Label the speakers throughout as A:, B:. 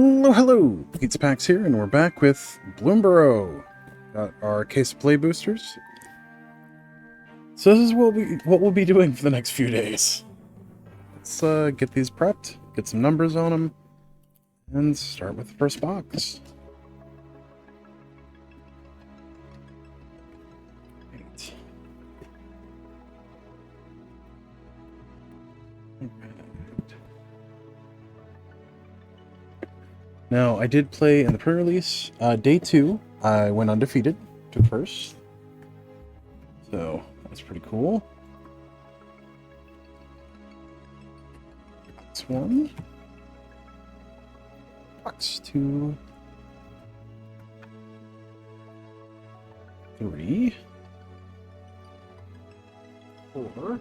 A: Hello, hello! Pizza Packs here, and we're back with Bloomburrow. Got our case of play boosters. So this is what we'll be doing for the next few days. Let's get these prepped, get some numbers on them, and start with the first box. Right. Now, I did play in the pre-release. Day 2, I went undefeated, took first. So, that's pretty cool. Box 1. Box 2. 3. 4.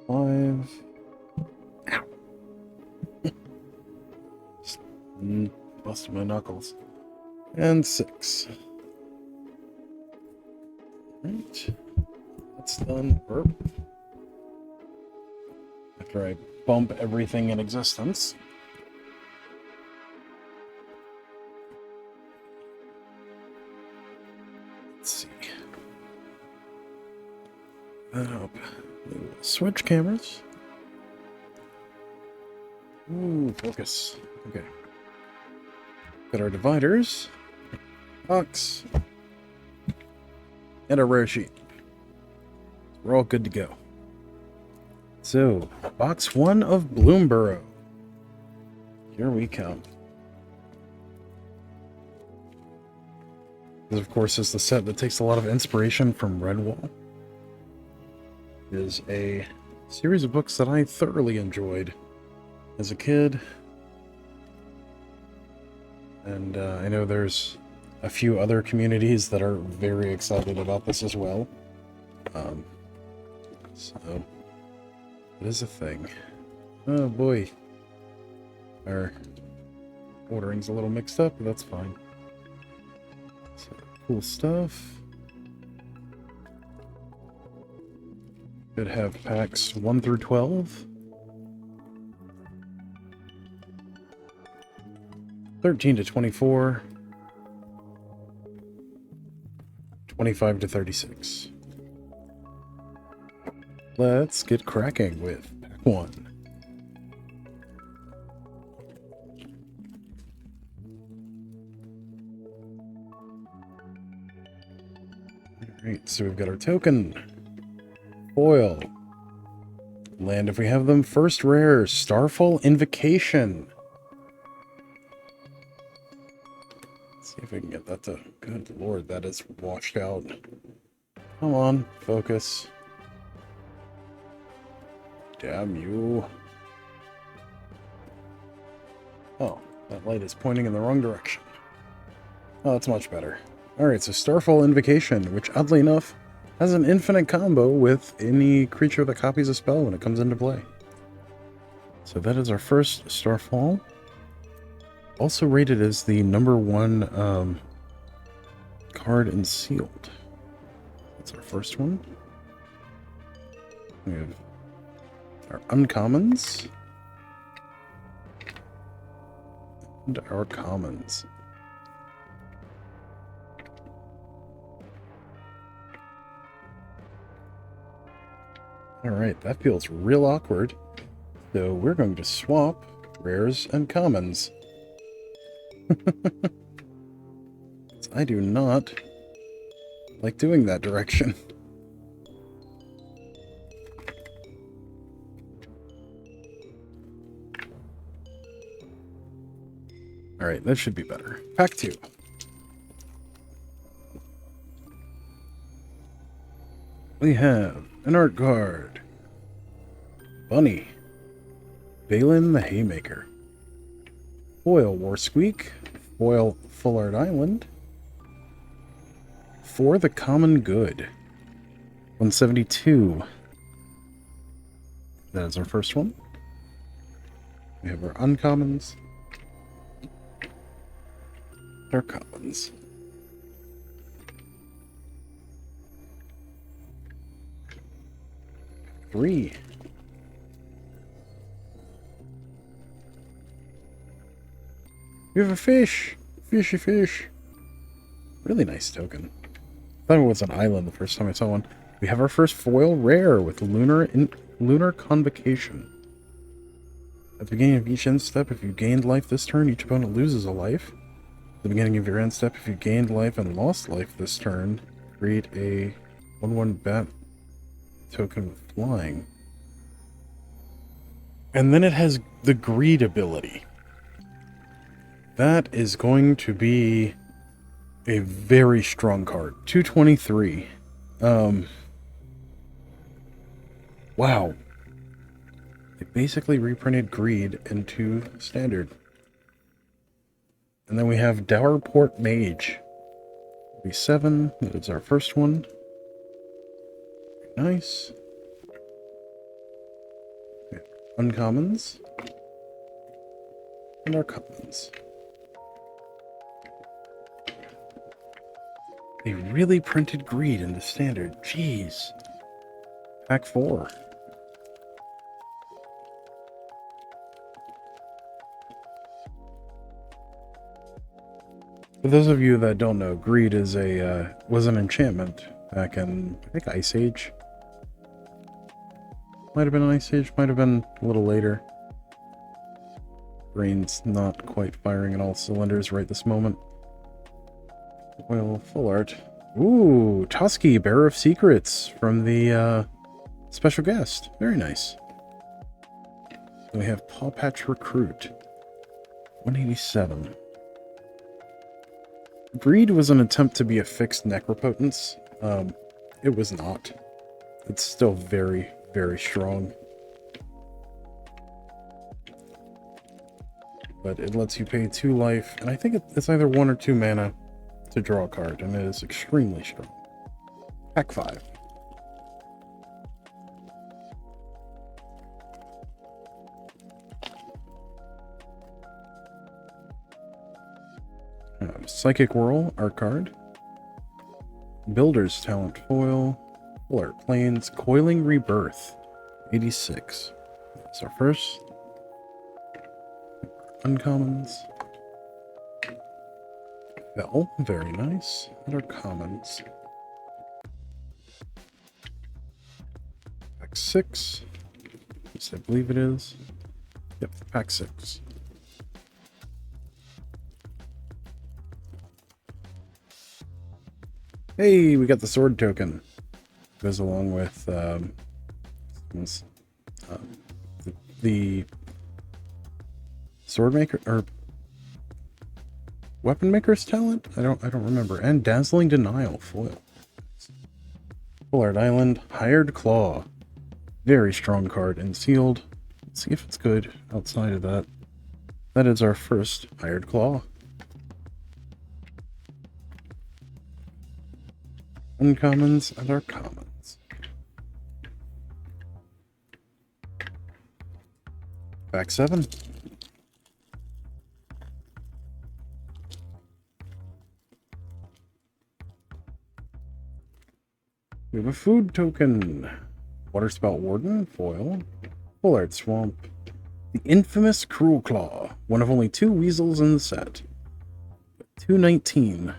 A: 5. Ow. Busted my knuckles. And 6. Right. That's done. Burp. After I bump everything in existence. Let's see. That up. Switch cameras. Ooh, focus. Okay. Got our dividers. Box. And a rare sheet. We're all good to go. So, box 1 of Bloomburrow. Here we come. This, of course, is the set that takes a lot of inspiration from Redwall. It is a series of books that I thoroughly enjoyed as a kid. And I know there's a few other communities that are very excited about this as well. So, it is a thing. Oh boy. Our ordering's a little mixed up, but that's fine. So, cool stuff. Could have packs 1 through 12. 13 to 24. 25 to 36. Let's get cracking with pack 1. Alright, so we've got our token. Foil. Land if we have them. First rare, Starfall Invocation. Let's see if we can get that to... Good lord, that is washed out. Come on, focus. Damn you. Oh, that light is pointing in the wrong direction. Oh, that's much better. Alright, so Starfall Invocation, which oddly enough has an infinite combo with any creature that copies a spell when it comes into play. So that is our first Starfall. Also rated as the #1 card in Sealed. That's our first one. We have our uncommons. And our commons. Alright, that feels real awkward. So we're going to swap rares and commons. I do not like doing that direction. Alright, that should be better. Pack 2. We have an art card. Bunny. Balin the Haymaker. Foil War Squeak. Foil Full Art Island. For the Common Good. 172. That is our first one. We have our uncommons. Our commons. 3. We have a fish! Fishy fish! Really nice token. I thought it was an island the first time I saw one. We have our first foil rare with Lunar Convocation. At the beginning of each end step, if you gained life this turn, each opponent loses a life. At the beginning of your end step, if you gained life and lost life this turn, create a 1/1 bat token with flying. And then it has the greed ability. That is going to be a very strong card. 223. Wow. They basically reprinted greed into standard. And then we have Dowerport Mage. Be 7. That is our first one. Nice. Okay. Uncommons. And our commons. They really printed greed into standard. Jeez. Pack 4. For those of you that don't know, greed is was an enchantment back in, I think, Ice Age. Might have been Ice Age, might have been a little later. Brain's not quite firing on all cylinders right this moment. Well, full art. Ooh, Toski, Bearer of Secrets from the special guest. Very nice. Then we have Paw Patch Recruit. 187. Greed was an attempt to be a fixed Necropotence. It was not. It's still very, very strong. But it lets you pay 2 life, and I think it's either 1 or 2 mana to draw a card, and it is extremely strong. Pack 5. Psychic Whirl, art card. Builder's Talent foil. Full art planes. Coiling Rebirth. 86. That's our first. Uncommons. Bell, very nice. And our commons. Pack 6. Yes, I believe it is. Yep, pack 6. Hey, we got the sword token. Goes along with the sword maker or weapon maker's talent. I don't remember. And Dazzling Denial foil. Full Art Island, Hired Claw. Very strong card and sealed. Let's see if it's good outside of that. That is our first Hired Claw. Uncommons and our commons. Pack 7. We have a food token. Waterspout Warden, foil. Full Art Swamp. The infamous Cruel Claw. One of only 2 weasels in the set. 219.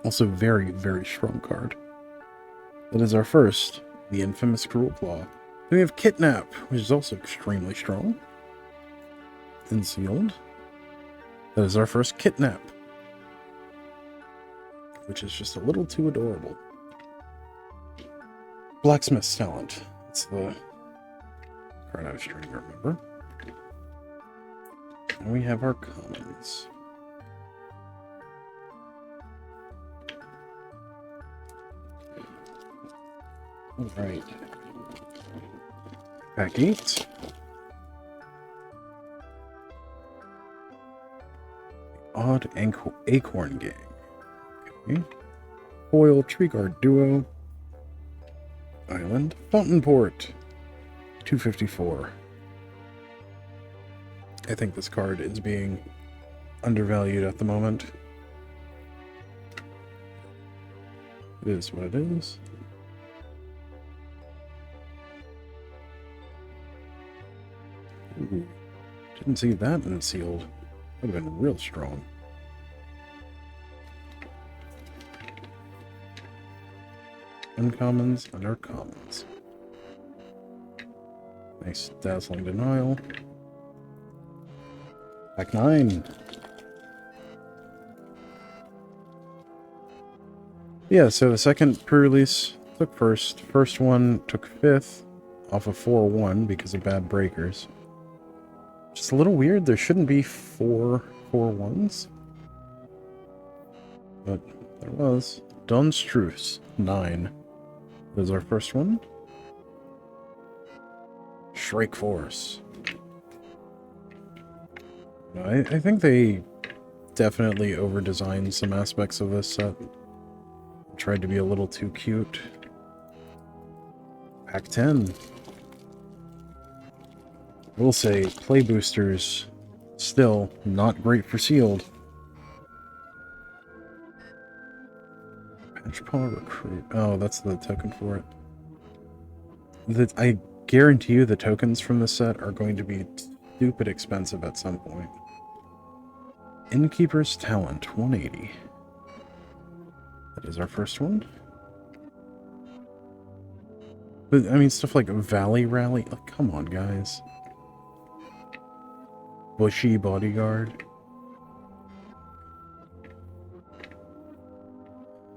A: Also very, very strong card. That is our first, the infamous Cruel Claw. Then we have Kidnap, which is also extremely strong. And sealed. That is our first Kidnap. Which is just a little too adorable. Blacksmith's Talent. That's the card I was trying to remember. And we have our commons. Alright. Pack 8. Odd Acorn Gang. Okay. Foil Tree Guard Duo. Island. Fountainport. 254. I think this card is being undervalued at the moment. It is what it is. Ooh, didn't see that in sealed. Would have been real strong. Uncommons and our commons. Nice dazzling denial. Pack 9. Yeah, so the second pre-release took first. First one took 5th off of 4-1 because of bad breakers. Just a little weird. There shouldn't be 4 4-1s. But there was. Dunstruce 9. That is our first one. Shrike Force. I think they definitely over-designed some aspects of this set. Tried to be a little too cute. Pack 10. I will say, play boosters, still not great for sealed. Patchpaw Recruit. Oh, that's the token for it. I guarantee you the tokens from this set are going to be stupid expensive at some point. Innkeeper's Talent, 180. That is our first one. But, I mean, stuff like Valley Rally. Oh, come on, guys. Bushy Bodyguard.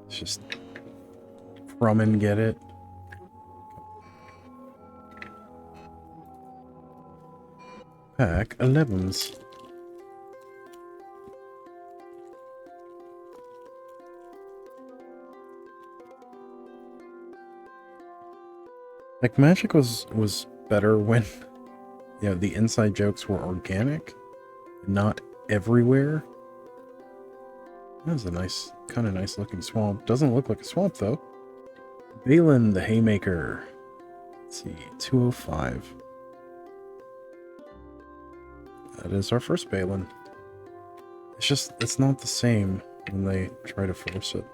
A: It's just from and get it. Pack 11s. Like, Magic was better when, you know, the inside jokes were organic, not everywhere. That was a nice, kind of nice looking swamp. Doesn't look like a swamp, though. Balin the Haymaker. Let's see, 205. That is our first Balin. It's just, it's not the same when they try to force it.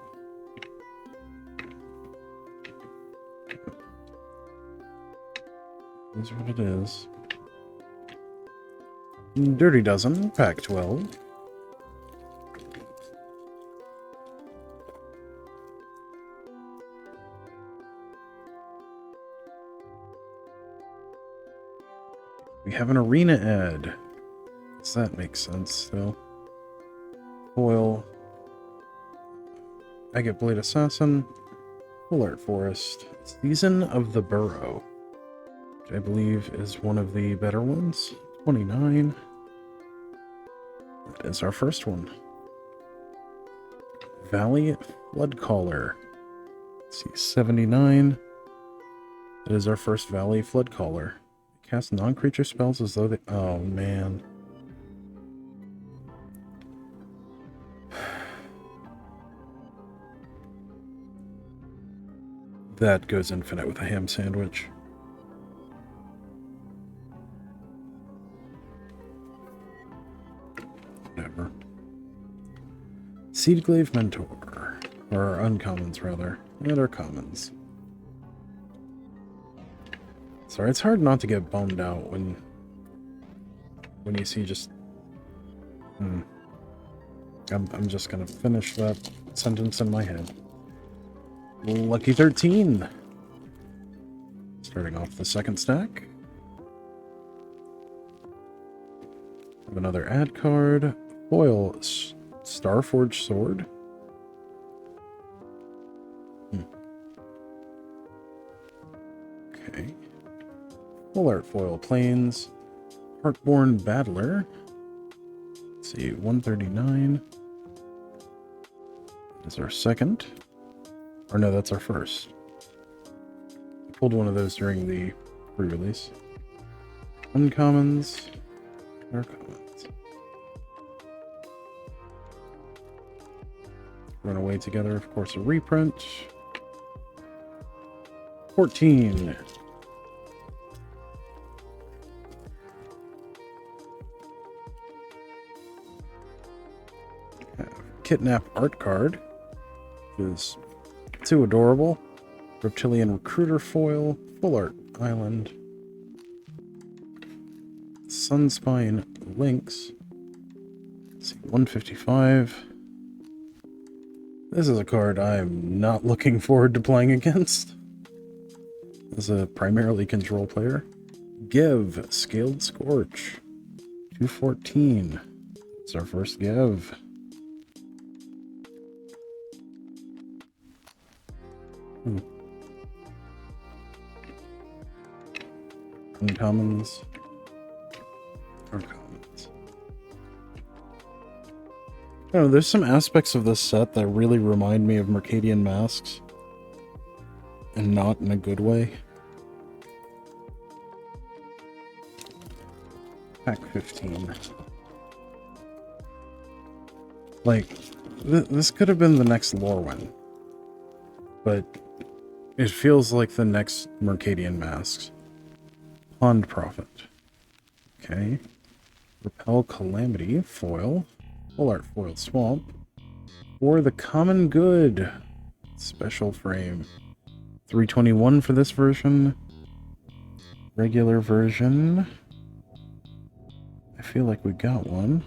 A: Is what it is. Dirty Dozen, pack 12. We have an arena ad. Does that make sense still? Foil. Agate Blade Assassin. Full Art Forest. Season of the Burrow. I believe is one of the better ones. 29. That is our first one. Valley Floodcaller. Let's see, 79. That is our first Valley Floodcaller. Cast non-creature spells as though they... Oh, man. That goes infinite with a ham sandwich. Whatever. Seedglaive Mentor. Or uncommons, rather. And our commons. Sorry, it's hard not to get bummed out when you see just... I'm just gonna finish that sentence in my head. Lucky 13! Starting off the second stack. Have another ad card. Foil Starforged Sword. Okay. Full Art Foil Plains. Heartborn Battler. Let's see, 139. That's our second. Or no, that's our first. I pulled one of those during the pre-release. Uncommons. Our commons. Run Away Together, of course, a reprint. 14. Kidnap art card is too adorable. Reptilian Recruiter foil, Full Art Island. Sunspine Lynx. Let's see, 155. This is a card I'm not looking forward to playing against. As a primarily control player. Give, Scaled Scorch. 214. It's our first Give. Uncommons. Or commons. I don't know, there's some aspects of this set that really remind me of Mercadian Masks. And not in a good way. Pack 15. Like, this could have been the next Lorwyn. But it feels like the next Mercadian Masks. Pond Prophet. Okay. Repel Calamity. Foil. Full Art Foil Swamp. For the Common Good. Special frame. 321 for this version. Regular version. I feel like we got one.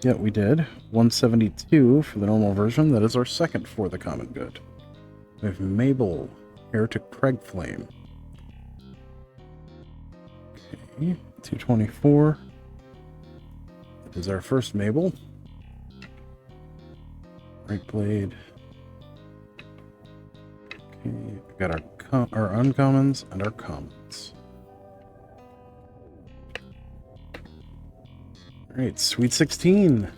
A: Yeah, we did. 172 for the normal version. That is our second For the Common Good. We have Mabel, Heretic Pregflame. Okay, 224. That is our first Mabel. Breakblade. Okay, we got our uncommons and our commons. Alright, Sweet 16.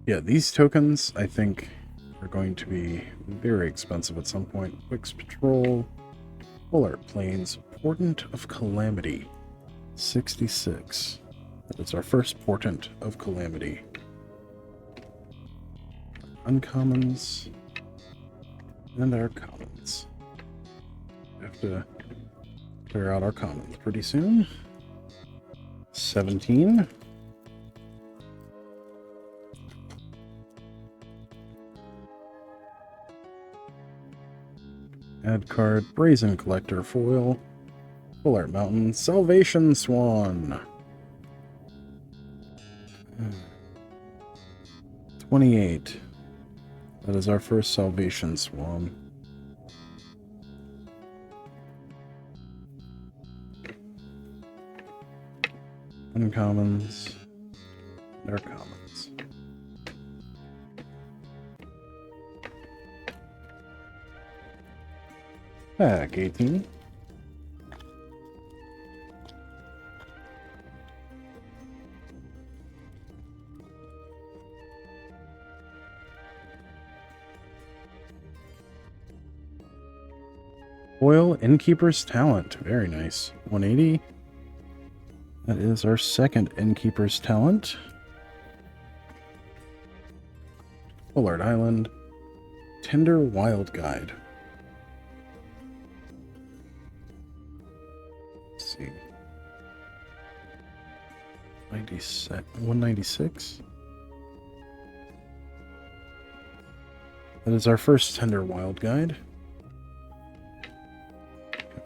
A: Yeah, these tokens, I think, are going to be very expensive at some point. Wix Patrol, Full Art Plains, Portent of Calamity, 66. That's our first Portent of Calamity. Uncommons, and our commons. We have to clear out our commons pretty soon. 17. Add card, Brazen Collector Foil, Full Art Mountain, Salvation Swan. 28. That is our first Salvation Swan. Uncommons. Our commons. Pack 18. Foil Innkeeper's Talent. Very nice. 180. That is our second Innkeeper's Talent. Full Art Island. Tender Wild Guide. Let's see. 196. That is our first Tender Wild Guide.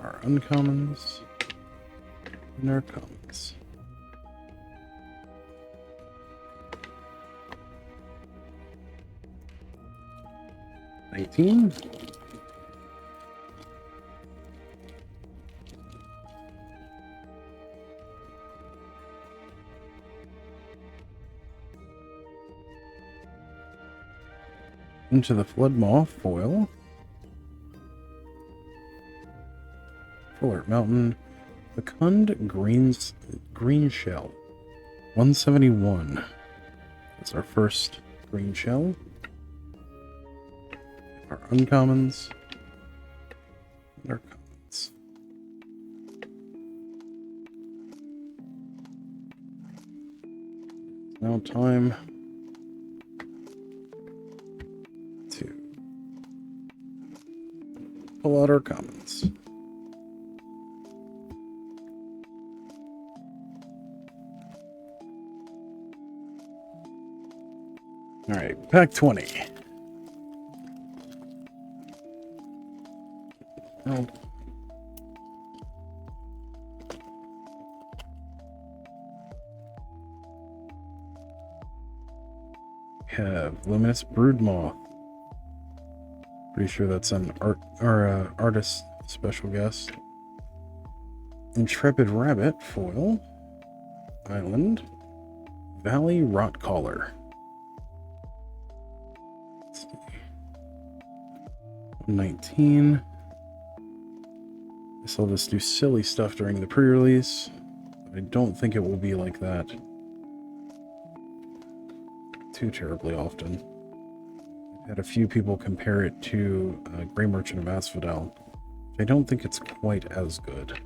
A: Our uncommons and our commons. $19. Into the Floodmaw foil. Full Art Mountain. The Kund Green Shell. 171. That's our first green shell. Our uncommons. And our commons. Now time to pull out our commons. Alright, pack 20. Oh. We have Luminous Broodmoth. Pretty sure that's an artist special guest. Intrepid Rabbit foil. Island. Valley Rotcaller. 19. I saw this do silly stuff during the pre-release. I don't think it will be like that too terribly often. I've had a few people compare it to Grey Merchant of Asphodel. I don't think it's quite as good.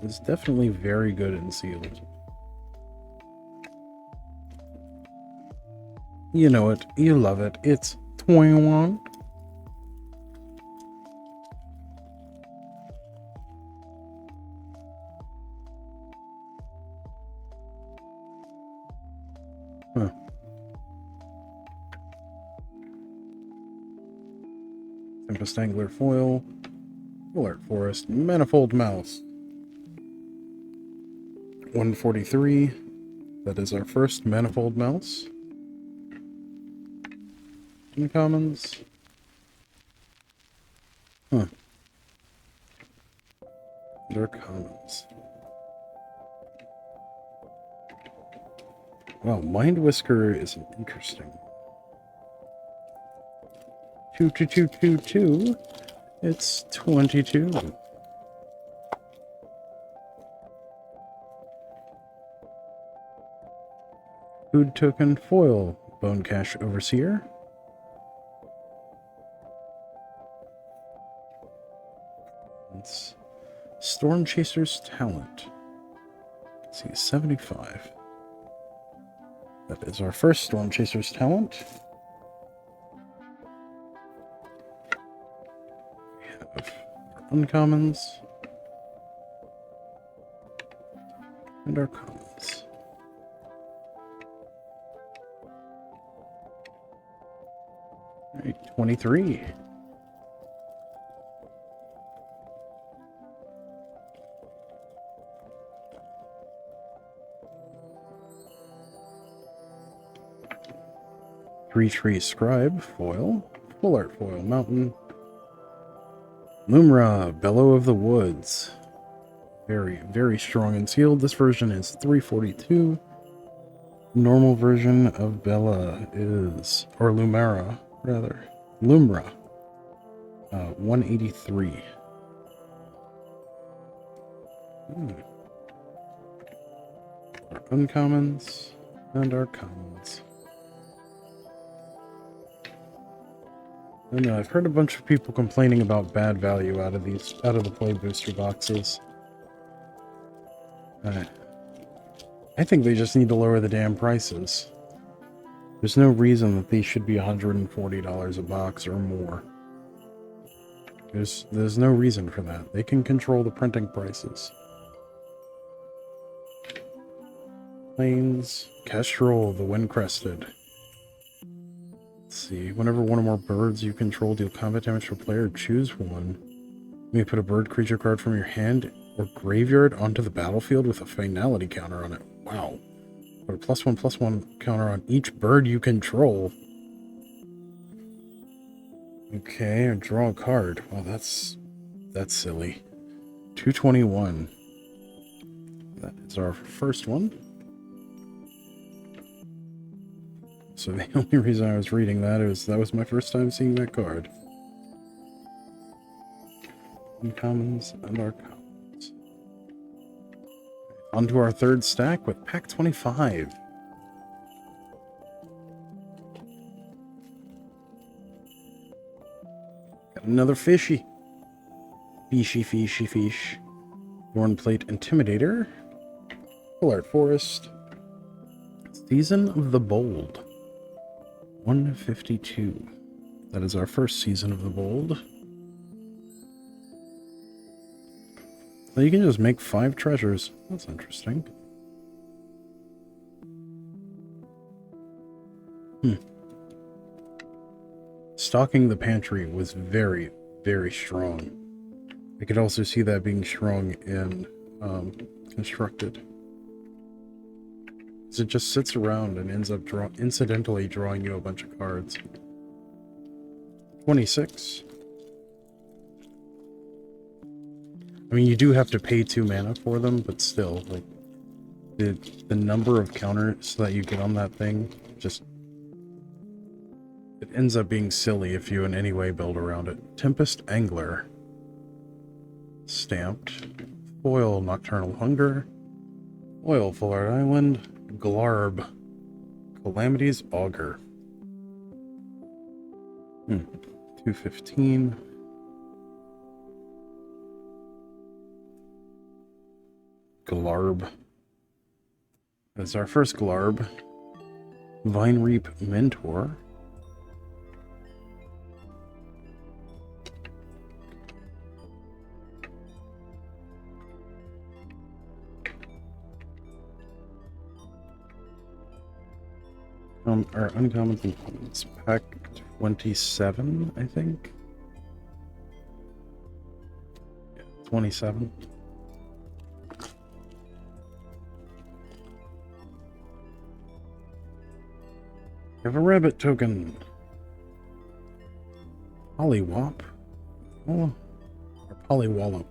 A: It's definitely very good and sealed. You know it, you love it. It's 21. Huh. Tempest Angler foil. Alert Forest. Manifold Mouse. 143. That is our first Manifold Mouse. Uncommons. Huh. They're commons. Wow, Mind Whisker is an interesting. 22222. It's 22. Food token foil. Bone Cache Overseer. It's Storm Chaser's Talent. Let's see, 75. That is our first Storm Chaser's Talent. We have our uncommons. And our commons. Alright, 23. Three Tree Scribe foil, Full Art foil mountain, Lumra Bellow of the Woods, very, very strong and sealed. This version is 342. Normal version of Bella is, or Lumara rather, Lumra, 183. Our uncommons and our commons. I know, I've heard a bunch of people complaining about bad value out of the play booster boxes. I think they just need to lower the damn prices. There's no reason that these should be $140 a box or more. There's no reason for that. They can control the printing prices. Plains, Kestrel, the Wind-Crested. Let's see. Whenever one or more birds you control deal combat damage to a player, choose one. You may put a bird creature card from your hand or graveyard onto the battlefield with a finality counter on it. Wow. Put a +1/+1 counter on each bird you control. Okay, or draw a card. Well, that's silly. 221. That is our first one. So the only reason I was reading that is that was my first time seeing that card. Uncommons and our commons. On to our third stack with pack 25. Got another fishy. Fishy fish. Thornplate Intimidator. Full Art Forest. Season of the Bold. 152. That is our first Season of the Bold. So you can just make 5 treasures. That's interesting. Stocking the pantry was very, very strong. I could also see that being strong in constructed. So it just sits around and ends up incidentally drawing you a bunch of cards. 26. I mean, you do have to pay 2 mana for them, but still, like, the number of counters that you get on that thing, just, it ends up being silly if you in any way build around it. Tempest Angler. Stamped. Foil Nocturnal Hunger. Foil Fuller Island. Glarb. Calamity's Augur. 215. Glarb. That's our first Glarb. Vine Reap Mentor. Our uncommon components. Pack 27, I think. Yeah, 27. We have a rabbit token. Pollywop. Oh, or Pollywallop.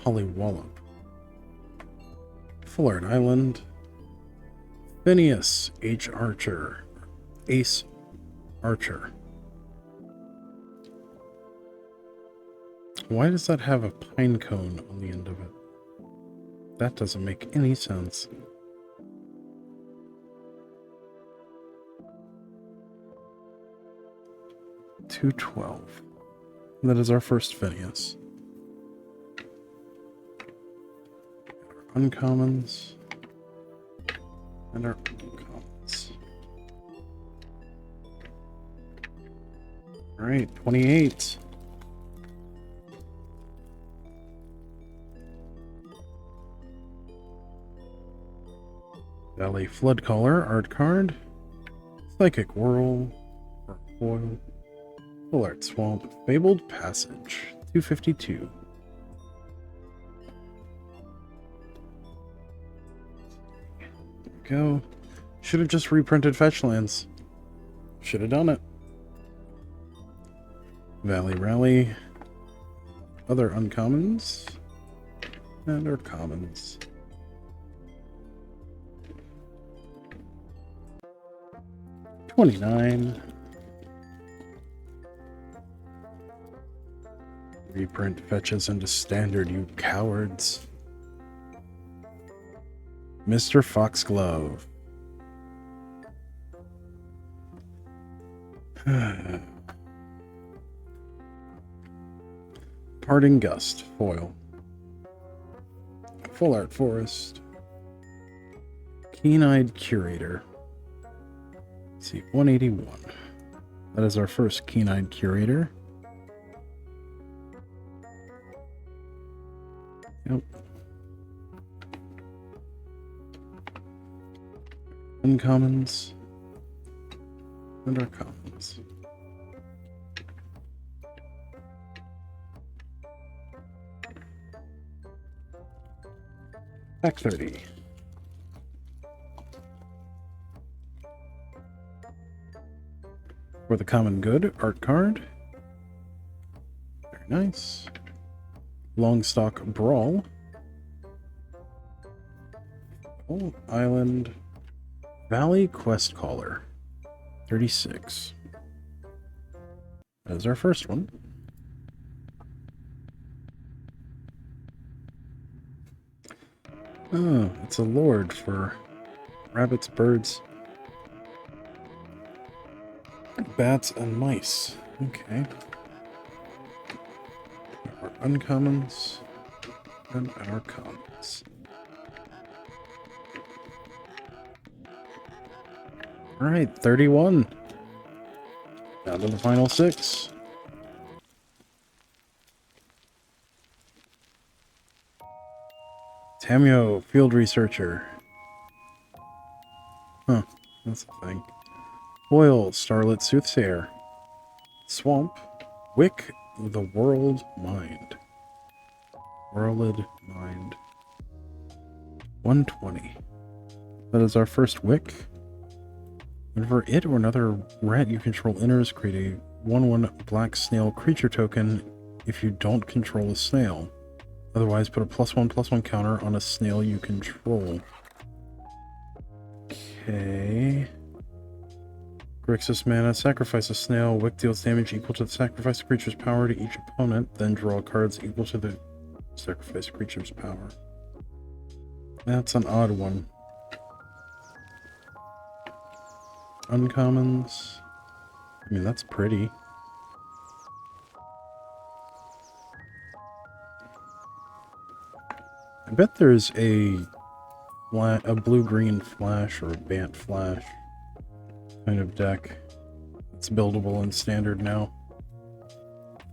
A: Pollywallop. Fullard Island. Phineas H. Archer. Ace Archer. Why does that have a pine cone on the end of it? That doesn't make any sense. $212. That is our first Phineas. Our uncommons. And our uncommons. Alright, 28. Valley Floodcaller, art card. Psychic Whirl, or foil. Full Art Swamp, Fabled Passage, 252. There we go. Should have just reprinted Fetchlands. Should have done it. Valley Rally. Other uncommons. And our commons. $29. Reprint fetches into standard, you cowards. Mr. Foxglove. Parting Gust, foil. Full Art Forest. Keen-Eyed Curator. Let's see, 181. That is our first Keen-Eyed Curator. Yep. Uncommons. And our commons. Pack 30. For the common good, art card. Very nice. Longstock Brawl. Oh, Island. Valley Quest Caller. 36. That is our first one. Oh, it's a lord for rabbits, birds, bats, and mice. Okay. Our uncommons and our commons. Alright, 31. Down to the final 6. Tamio, Field Researcher. Huh, that's a thing. Foil, Starlit Soothsayer. Swamp, Wick, the World Mind. Worlded Mind. 120. That is our first Wick. Whenever it or another rat you control enters, create a 1/1 black snail creature token if you don't control a snail. Otherwise, put a +1/+1 counter on a snail you control. Okay. Grixis mana, sacrifice a snail. Wick deals damage equal to the sacrificed creature's power to each opponent, then draw cards equal to the sacrificed creature's power. That's an odd one. Uncommons. I mean, that's pretty. I bet there's a blue-green flash or a Bant flash kind of deck. It's buildable in standard now.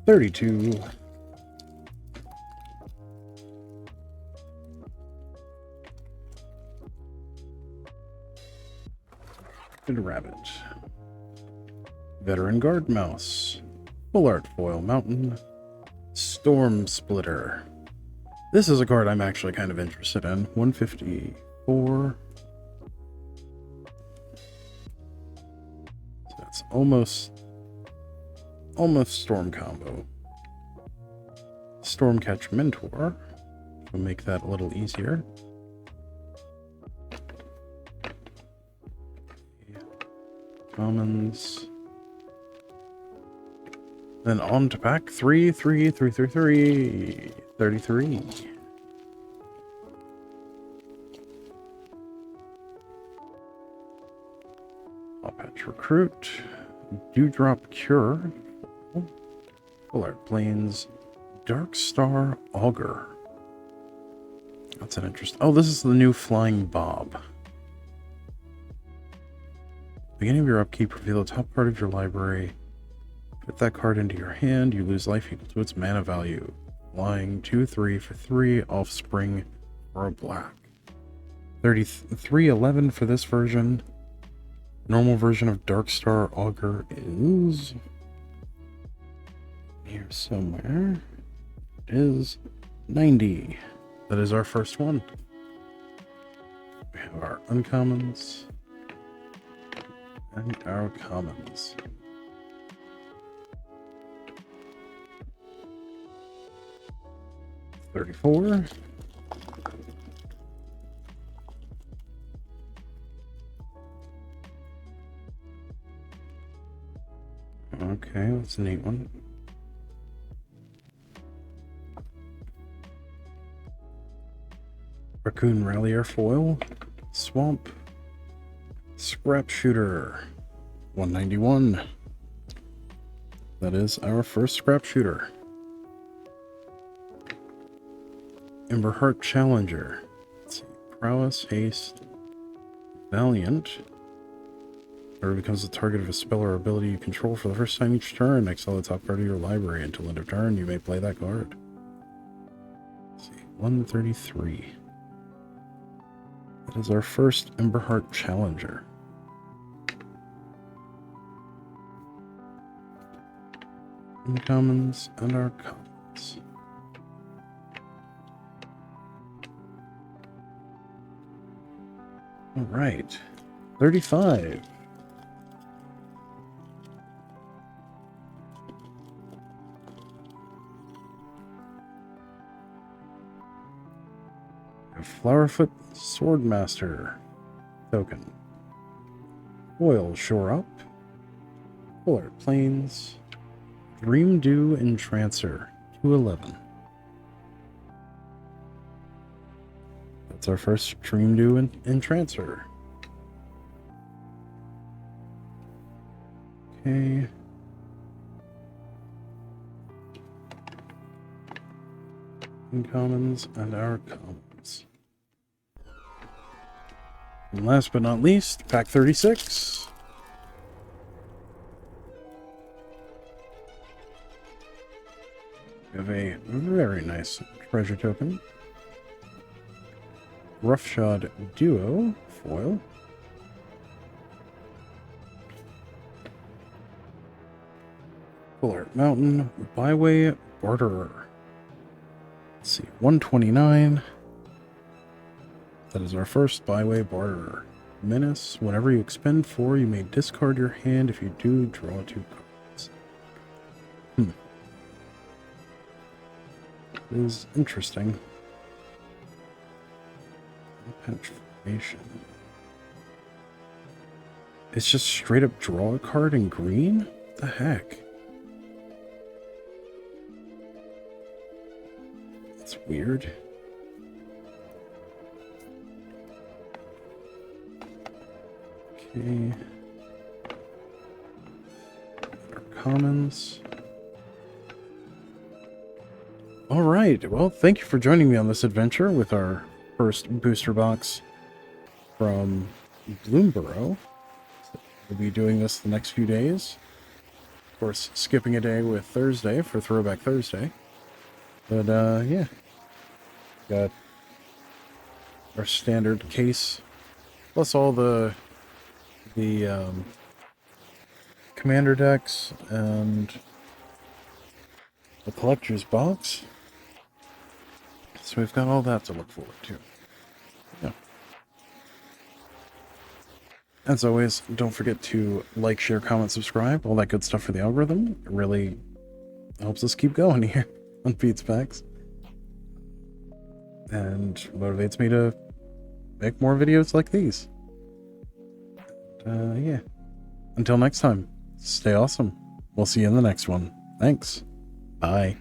A: 32. Good rabbit. Veteran Guard Mouse. Full Art Foil Mountain. Storm Splitter. This is a card I'm actually kind of interested in. 154. So that's almost Storm combo. Stormcatch Mentor. We'll make that a little easier. Commons. Then on to pack 3, 3, 3, 3, 3. 33. Patch Recruit. Dewdrop Cure. Full Art Plains. Dark Star Augur. That's an interest. Oh, this is the new Flying Bob. Beginning of your upkeep, reveal the top card of your library. Put that card into your hand. You lose life equal to its mana value. Flying 2/3 for 3. Offspring for a black. 3311 for this version. Normal version of Darkstar Augur is here somewhere. It is 90. That is our first one. We have our uncommons and our commons. $34. Okay, that's a neat one. Raccoon Rallier Foil. Swamp. Scrap Shooter. 191. That is our first Scrap Shooter. Emberheart Challenger. Let's see. Prowess, Haste, Valiant. Or becomes the target of a spell or ability you control for the first time each turn. Exile the top card of your library. Until end of turn, you may play that card. Let's see. 133. That is our first Emberheart Challenger. Uncommons and our commons. All right. 35. Flowerfoot Swordmaster token. Foil Shore Up. Full Art Plains. Dream Dew Entrancer. 211. That's our first Dream Dew Entrancer. Okay. Uncommons and our commons. And last but not least, pack 36. We have a very nice treasure token. Roughshod Duo foil. Full Mountain, Byway Barterer. Let's see, 129. That is our first Byway Barterer. Menace. Whenever you expend 4, you may discard your hand. If you do, draw 2 cards. It is interesting. Patch formation. It's just straight up draw a card in green? What the heck? That's weird. Okay. Our commons. Alright, well, thank you for joining me on this adventure with our first booster box from Bloomburrow. We'll be doing this the next few days. Of course, skipping a day with Thursday for Throwback Thursday. But, yeah. Got our standard case, plus all the commander decks and the collector's box. So we've got all that to look forward to. Yeah. As always, don't forget to like, share, comment, subscribe, all that good stuff for the algorithm. It really helps us keep going here on Pete's Packs. And motivates me to make more videos like these. Yeah. Until next time, stay awesome. We'll see you in the next one. Thanks. Bye.